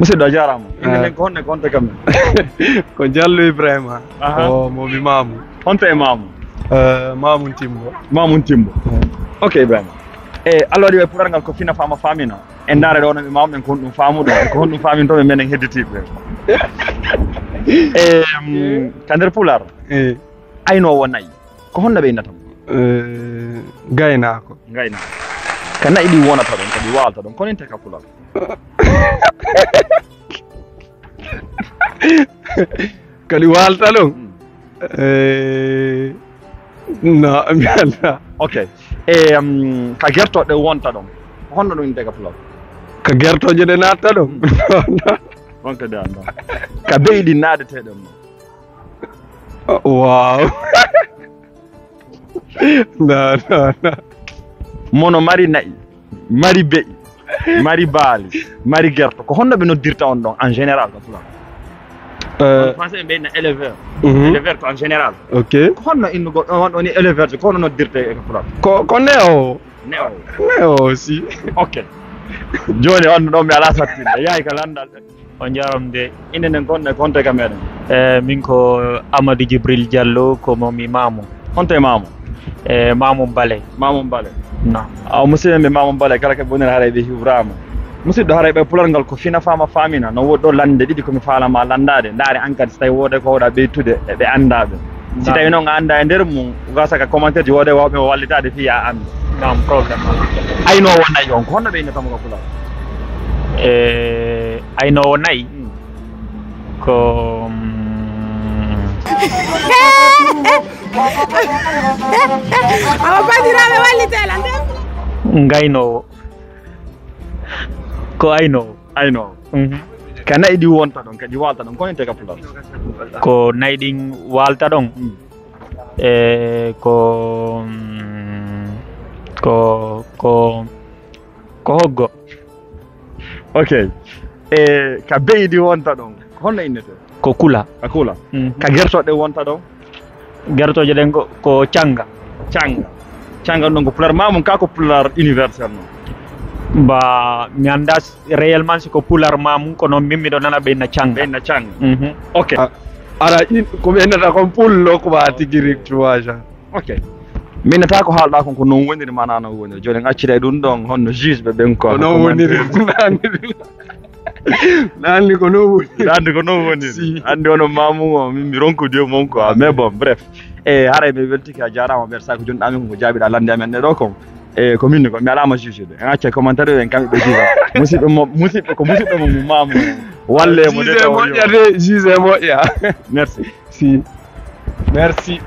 musidɗo a jarama inde nden ko honne ko honte kam ko Diallo Ibrahima o momi Mamou honte e Mamou Mamou Timbo ok Ibrahima Allah waɗi way puɗar ngal ko fina fama famina e ndaare ɗo no ɓe mawɓe ko honɗum famuɗo ko honɗum famintoɓe menen hedditiɓe ka nder Pular aynowo nayyi ko honno ɓe innata gaynako ka nayi ɗi wonata ɗon kadi walta ɗon kono inte ka Pular kadi walta ɗon no mi anda ok ka gertoɗe wonta ɗon ko honno ɗum inte ka Pular ka gertoje ɗe natta ɗon on kadi anda ka beyɗi naadeteɗen ɗon wow no mono mari nayi mari beyi mari baali mari gerto ko honno ɓe noddirta on ɗon en général ka Pular français ɓe mbiyna éleveur éleveur ko en général ok ko honno innugo on woni éleveur ko honno noddirte ka Pular ko ne'o aussi ok joni on ɗon mi ala sattinde yahay ka landal on jaramde inde nden gonɗe ko honte ka meɗen min ko Amadou Djibril Diallo ko momi Mamou honte Mamou Mamou Bale non musidɓe ɓe Mamou Bale kala ke bonere haray ɓe hiwrama musidɗo haray ɓe Pular ngal ko fina fama famina no woɗɗo lande ɗiɗi komi falama landade ndaare an kadi so tawi wode ko wawɗa ɓeytude eɓe andaɓe si tawi noon a anda e nder mum gasa ka commentaire ji wode wawɓe wallitade fiya anda non probléme aynowo nayyi on ko honno ɓe innatamo ka Pular aynowo nayyi ko awa bandiraɓe wallitela ngaynowo ko aynowo ka nayi ɗi wonta ɗon kadi walta ɗon kono inte ka Pular ko nayi ɗin walta ɗon ko hoggo ok ka beydi wonta ɗon ko honno innete ko kula ka gertoɗe wonta ɗon gertoje ɗen ko canga ɗon ko Pular mamum ka ko Pular universel noon ba mi anda réellement siko Pular mamum ko noon min miɗo nana ɓeyna canga ok ara ko ɓeynata kon pullo ko ɓa tigui tuwaja ok minnata ko haalɗa kon ko noon woniri mana no woniri joni en accita e ɗum ɗon honno juge ɓe ɓen ko noon woniri nanni ko noon woniri andi ono Mamou o min mi ronkude mom quoi mais bon bref haray mi weltiki a jarama ɓeer sa ko joni ɗamin ko jaaɓiɗa lande amen ɗe ɗo kon ko minni ko mi alama juge de en acca commentaire en kamɓe ɓe juga musidɓe ko musidɗo mo Mamou walle mo juge moƴƴa merci